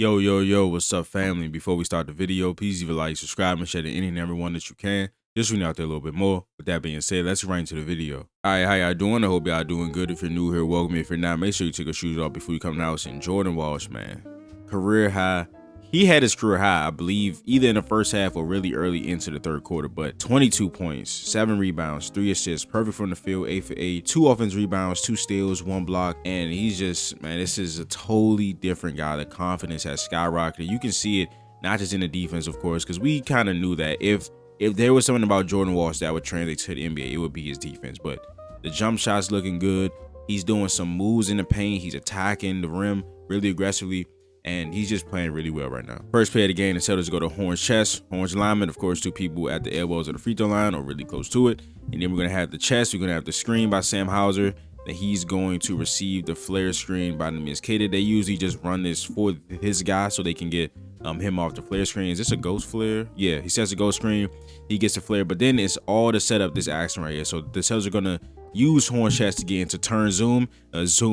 Yo, what's up, family? Before we start the video, please leave a like, subscribe, and share to any and everyone that you can. Just reading out there a little bit more. With that being said, let's get right into the video. Alright, how y'all doing? I hope y'all doing good. If you're new here, welcome. If you're not, make sure you take your shoes off before you come to the house. And Jordan Walsh, man, career high. He had his career high, I believe, either in the first half or really early into the third quarter. But 22 points, 7 rebounds, 3 assists, perfect from the field, 8 for 8, 2 offensive rebounds, 2 steals, 1 block. And he's just, man, this is a totally different guy. The confidence has skyrocketed. You can see it not just in the defense, of course, because we kind of knew that if there was something about Jordan Walsh that would translate to the NBA, it would be his defense. But the jump shot's looking good. He's doing some moves in the paint. He's attacking the rim really aggressively. And he's just playing really well right now. First play of the game, the Celtics go to Horn's chest. Horn's lineman, of course, 2 people at the elbows of the free throw line or really close to it. And then we're going to have the chest. We're going to have the screen by Sam Hauser that he's going to receive the flare screen by Walsh. They usually just run this for his guy so they can get him off the flare screen. Is this a ghost flare? Yeah, he sets a ghost screen. He gets the flare, but then it's all to set up this action right here. So the Celtics are going to use Horn chest to get into turn zoom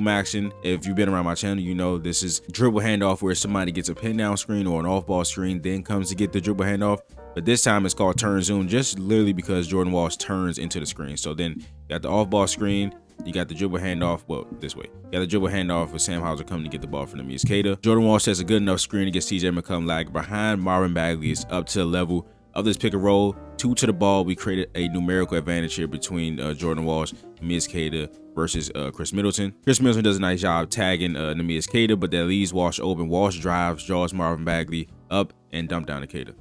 action. If you've been around my channel, you know this is dribble handoff where somebody gets a pin down screen or an off ball screen, then comes to get the dribble handoff. But this time it's called turn zoom, just literally because Jordan Walsh turns into the screen. So then you got the off ball screen, you got the dribble handoff, well, this way. You got the dribble handoff with Sam Hauser coming to get the ball from Walsh. Jordan Walsh has a good enough screen to get CJ McCollum lag behind. Marvin Bagley is up to the level of this pick and roll. 2 to the ball. We created a numerical advantage here between Jordan Walsh, Walsh versus Chris Middleton. Chris Middleton does a nice job tagging Walsh, but that leaves Walsh open. Walsh drives, draws Marvin Bagley up, and dump down to Cater.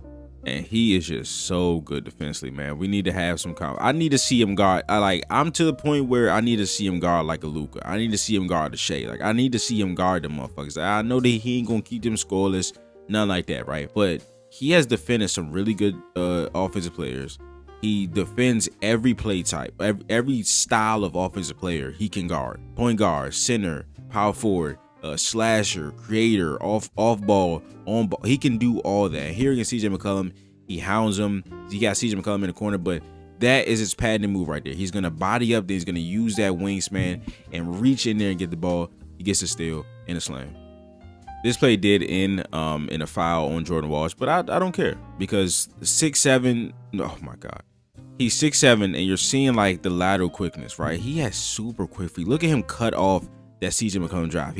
And he is just so good defensively, man. We need to have some I need to see him guard. I'm to the point where I need to see him guard like a Luka. I need to see him guard the Shea. I need to see him guard the motherfuckers. I know that he ain't gonna keep them scoreless, none like that, right? But he has defended some really good offensive players. He defends every play type, every style of offensive player he can guard. Point guard, center, power forward, slasher, creator, off ball, on ball. He can do all that. Here against CJ McCollum, he hounds him. He got CJ McCollum in the corner, but that is his patented move right there. He's gonna body up, then he's gonna use that wingspan and reach in there and get the ball. He gets a steal and a slam. This play did end in a foul on Jordan Walsh, but I don't care because 6'7", oh my God. He's 6'7", and you're seeing like the lateral quickness, right? He has super quick feet. Look at him cut off that CJ McCollum drive.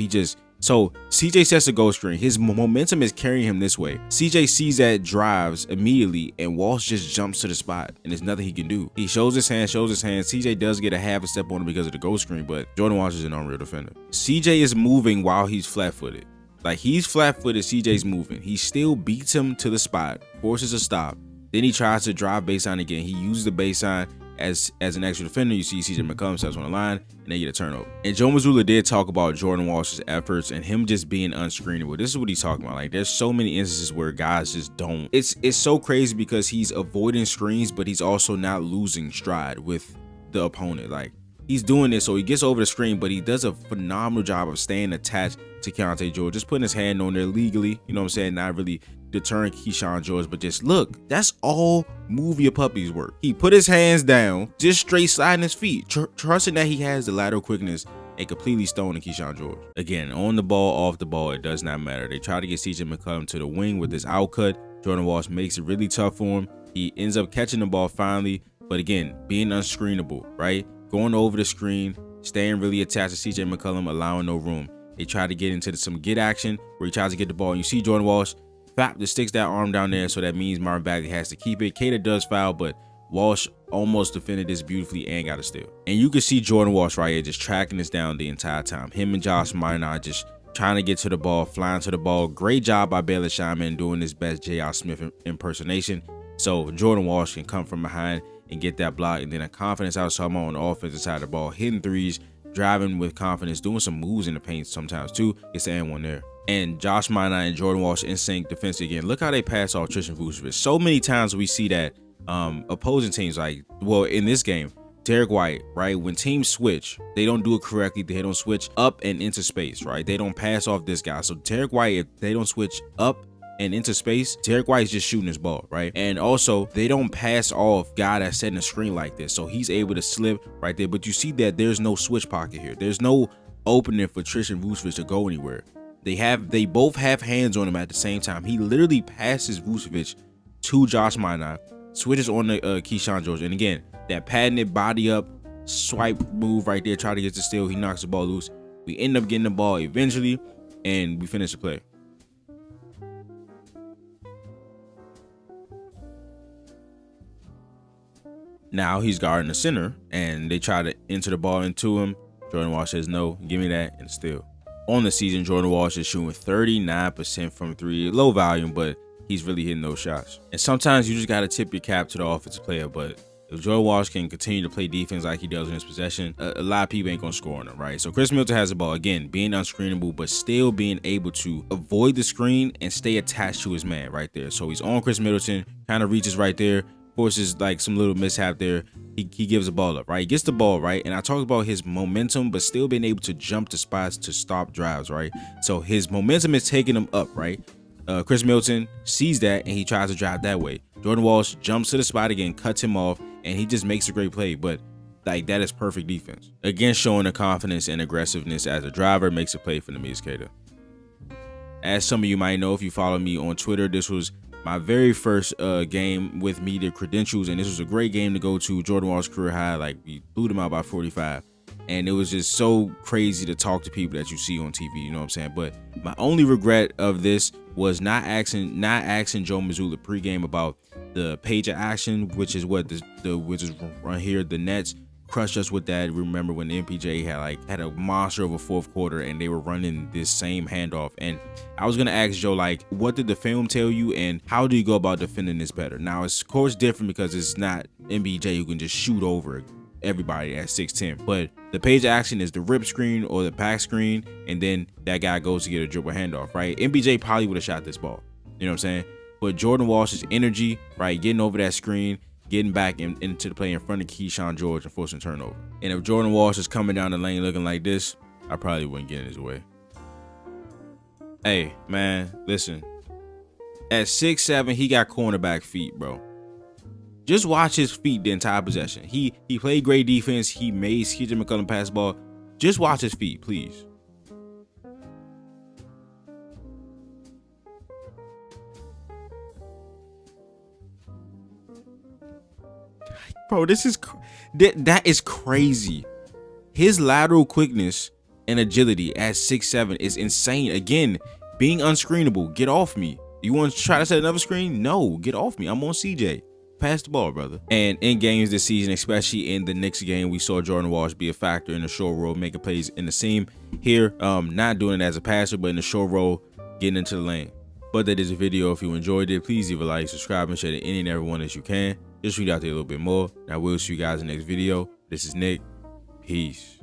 So CJ sets a goal screen. His momentum is carrying him this way. CJ sees that, drives immediately, and Walsh just jumps to the spot, and there's nothing he can do. He shows his hand. CJ does get a half a step on him because of the goal screen, but Jordan Walsh is an unreal defender. CJ is moving while he's flat-footed. Like, he's flat-footed, CJ's moving. He still beats him to the spot, forces a stop. Then he tries to drive baseline again. He uses the baseline as an extra defender. You see CJ McCollum steps on the line, and they get a turnover. And Joe Mazzulla did talk about Jordan Walsh's efforts and him just being unscreenable. This is what he's talking about. Like, there's so many instances where guys just don't. It's so crazy because he's avoiding screens, but he's also not losing stride with the opponent. Like, he's doing this, so he gets over the screen, but he does a phenomenal job of staying attached to Keontae George, just putting his hand on there legally, you know what I'm saying, not really deterring Keyshawn George, but just look, that's all move your puppies work. He put his hands down, just straight sliding his feet, trusting that he has the lateral quickness and completely stoning Keyshawn George. Again, on the ball, off the ball, it does not matter. They try to get CJ McCollum to the wing with this outcut. Jordan Walsh makes it really tough for him. He ends up catching the ball finally, but again, being unscreenable, right? Going over the screen, staying really attached to CJ McCollum, allowing no room. They try to get into some get action where he tries to get the ball. And you see Jordan Walsh, just sticks that arm down there, so that means Marvin Bagley has to keep it. Cater does foul, but Walsh almost defended this beautifully and got a steal. And you can see Jordan Walsh right here just tracking this down the entire time. Him and Josh Minot just trying to get to the ball, flying to the ball. Great job by Baylor Shyman doing his best J.R. Smith impersonation. So Jordan Walsh can come from behind and get that block, and then a confidence I was talking about on the offensive side of the ball, hitting threes, driving with confidence, doing some moves in the paint sometimes too. It's the and one there. And Josh Minot and Jordan Walsh in sync defense again. Look how they pass off Tristan Vucevic. So many times we see that opposing teams, like, well, in this game, Derek White, right? When teams switch, they don't do it correctly. They don't switch up and into space, right? They don't pass off this guy. So Derek White, if they don't switch up and into space, Derek White's just shooting his ball, right? And also, they don't pass off guy that's setting a screen like this, so he's able to slip right there. But you see that there's no switch pocket here. There's no opening for Tristan Vucevic to go anywhere. They both have hands on him at the same time. He literally passes Vucevic to Josh Minot, switches on the Keyshawn George, and again, that patented body up swipe move right there, try to get the steal. He knocks the ball loose. We end up getting the ball eventually, and we finish the play. Now he's guarding the center, and they try to enter the ball into him. Jordan Walsh says, no, give me that, and steal. On the season, Jordan Walsh is shooting 39% from three. Low volume, but he's really hitting those shots. And sometimes you just got to tip your cap to the offensive player, but if Jordan Walsh can continue to play defense like he does in his possession, a lot of people ain't going to score on him, right? So Chris Middleton has the ball, again, being unscreenable, but still being able to avoid the screen and stay attached to his man right there. So he's on Chris Middleton, kind of reaches right there, forces like some little mishap there. He gives the ball up, right? He gets the ball, right? And I talked about his momentum, but still being able to jump to spots to stop drives, right? So his momentum is taking him up, right? Chris Middleton sees that and he tries to drive that way. Jordan Walsh jumps to the spot again, cuts him off, and he just makes a great play. But like, that is perfect defense. Again, showing the confidence and aggressiveness as a driver, makes a play for the Skater. As some of you might know, if you follow me on Twitter, this was my very first game with media credentials, and this was a great game to go to. Jordan Walsh career high, like we blew them out by 45, and it was just so crazy to talk to people that you see on TV. You know what I'm saying? But my only regret of this was not asking Joe Mazzulla pregame about the page of action, which is what the Wizards run here. The Nets crushed us with that. Remember when the MPJ had a monster of a fourth quarter and they were running this same handoff? And I was gonna ask Joe, like, what did the film tell you and how do you go about defending this better? Now it's of course different because it's not MPJ who can just shoot over everybody at 6'10", but the page action is the rip screen or the pack screen, and then that guy goes to get a dribble handoff, right? MPJ probably would have shot this ball, you know what I'm saying? But Jordan Walsh's energy, right, getting over that screen, getting back into the play in front of Keyshawn George and forcing turnover. And if Jordan Walsh is coming down the lane looking like this, I probably wouldn't get in his way. Hey, man, listen. At 6'7", he got cornerback feet, bro. Just watch his feet the entire possession. He played great defense. He made CJ McCollum pass the ball. Just watch his feet, please. Bro, this is that is crazy. His lateral quickness and agility at 6'7" is insane. Again, being unscreenable. Get off me. You want to try to set another screen? No, get off me. I'm on CJ. Pass the ball, brother. And in games this season, especially in the Knicks game, we saw Jordan Walsh be a factor in the short roll, making plays in the seam. Here, not doing it as a passer, but in the short roll, getting into the lane. But that is a video. If you enjoyed it, please leave a like, subscribe, and share to any and everyone that you can. Just read out there a little bit more. And I will see you guys in the next video. This is Nick. Peace.